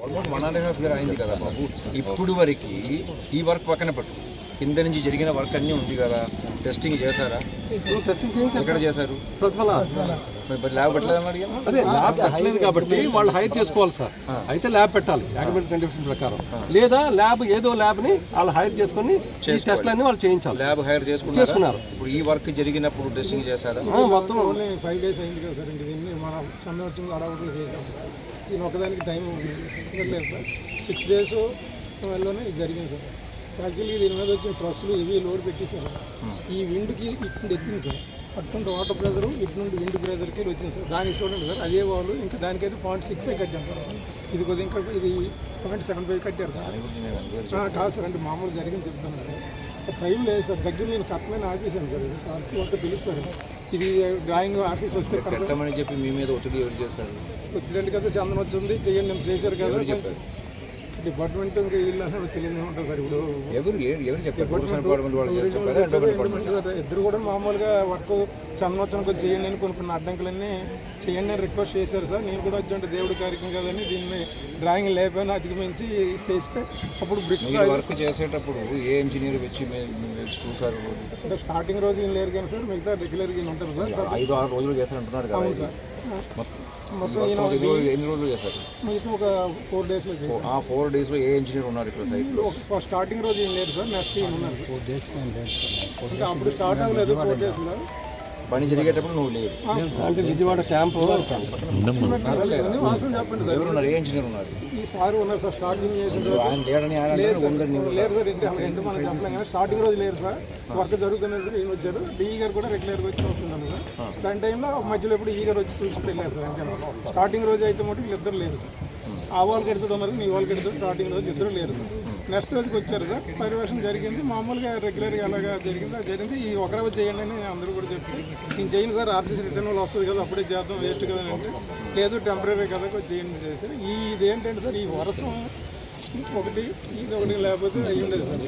Almost 1.5 year అయింది కదా బాబు. ఇప్పుడు వరకు ఈ వర్క్ పక్కన పెట్టు, కింద నుంచి జరిగిన వర్క్ అన్నీ ఉంది కదా, టెస్టింగ్ చేశారా? ఎక్కడ చేశారు? ల్యాబ్ పెట్టలేదని అడిగాను. అదే ల్యాబ్ పెట్టలేదు కాబట్టి వాళ్ళు హైర్ చేసుకోవాలి సార్. అయితే ల్యాబ్ పెట్టాలి యాక్మెంట్ కండిషన్ ప్రకారం, లేదా ల్యాబ్ ఏదో ల్యాబ్ని వాళ్ళు హైర్ చేసుకుని ఈ టెస్ట్లన్నీ వాళ్ళు చేయించాలి. ల్యాబ్ హైర్ చేసుకున్నారు. ఇప్పుడు ఈ వర్క్ జరిగినప్పుడు టెస్టింగ్ చేశారా? మొత్తం 5 days అయింది కదా సార్. ఇంక దీన్ని మనం సమ్మె వచ్చింది అడవులు చేసాం. దీని ఒకదానికి టైం లేదు సార్. 6 days వల్లనే ఇది జరిగింది సార్. యాక్చువల్లీ దీని మీద వచ్చిన ట్రస్సులు ఇవి లోడ్ పెట్టేశారు. ఈ విండ్కి ఇటు ఎక్కింది సార్. అటువంటి వాటర్ ప్రెజరు ఇటు నుండి విండ్ ప్రెజర్కి వచ్చింది సార్. దానికి చూడండి సార్, అదే వాళ్ళు ఇంకా దానికైతే 0.6 కట్టాం సార్. ఇది కొద్దిగా ఇంకా ఇది 0.75 కట్టారు సార్. కాదు సార్, అంటే మామూలు జరిగింది చెప్తాను సార్. టైం లేదు సార్. దగ్గర నేను కట్టమని ఆఫీసాను సార్. సార్ అంటే పిలుస్తారు. ఇది డ్రాయింగ్ ఆఫీస్ వస్తే కట్టమని చెప్పి మీ మీద ఒత్తిడి ఎవరు చేస్తారు? ఒత్తిడి కదా, చందన వచ్చింది చెయ్యండి నేను చేశారు కదా డిపార్ట్మెంట్ ఇంకా వీళ్ళు అసలు తెలియదు ఉంటుంది సార్. ఇప్పుడు ఇద్దరు కూడా మామూలుగా వర్క్ చందనోత్సవం చేయండి అని కొన్ని అడ్డంకులన్నీ చేయండి అని రిక్వెస్ట్ చేశారు సార్. నేను కూడా వచ్చి దేవుడి కార్యక్రమం కదని దీన్ని డ్రాయింగ్ లేకపోయినా అధిగమించి చేస్తే అప్పుడు బ్రిక్ వర్క్ చేసేటప్పుడు ఏ ఇంజనీర్ వచ్చి చూసారు? అంటే స్టార్టింగ్ రోజు ఏం లేరు కానీ సార్, మిగతా రెగ్యులర్గా ఉంటారు సార్. 5-6 రోజులు చేశారంటున్నారు కదా మొత్తం. ఎన్ని రోజులు చేశారు? మిగతా ఒక 4 daysలో. 4 daysలో ఏ ఇంజనీర్ ఉన్నారు ఇక్కడ సైట్లో? స్టార్టింగ్ రోజు ఏం లేదు సార్, నెక్స్ట్ ఏం ఉన్నారు 4 days. అంటే అప్పుడు స్టార్ట్ అవ్వలేదు 4 daysలో. పని జరిగేటప్పుడు నువ్వు లేదు అంటే విజయవాడ క్యాంపు చెప్పండి సార్. ఎవరున్నారు? ఏ ఇంజనీర్ ఉన్నారు? ఈ సార్ ఉన్నారు సార్. స్టార్టింగ్ చేసిన ఆయన లేడని లేదు సార్, రెండు మనం చెప్పలేం కానీ స్టార్టింగ్ రోజు లేదు సార్. వర్క్ జరుగుతున్నప్పుడు ఈయన వచ్చారు. డిఈ గారు కూడా రెగ్యులర్గా వచ్చి వస్తున్నాను సార్. దాని టైంలో మధ్యలో ఎప్పుడు ఈ గారు వచ్చి చూసుకుంటూ వెళ్ళారు సార్. అంతే స్టార్టింగ్ రోజు అయితే మటు వీళ్ళిద్దరు లేరు సార్. ఆ వాళ్ళకి ఎడుతుడు ఉన్నారు, నీ వాళ్ళకి ఎడుతుడు. స్టార్టింగ్ రోజు ఇద్దరు లేరు సార్. నెక్స్ట్ రోజుకి వచ్చారు సార్. పర్యవేక్షణ జరిగింది మామూలుగా రెగ్యులర్గా ఎలాగా జరిగింది అది జరిగింది. ఈ ఒక రోజు చేయండి అని అందరూ కూడా చెప్పి నేను చేయను సార్, ఆర్టీసీ రిటర్న్ వాళ్ళు వస్తుంది కదా అప్పుడే చేద్దాం వేస్ట్ కదా అంటే లేదు టెంపరీ కదా చేయండి చేశారు. ఇదేంటంటే సార్, ఈ వర్షం ఒకటి ఇది ఒకటి లేకపోతే అయ్యి ఉండేది సార్.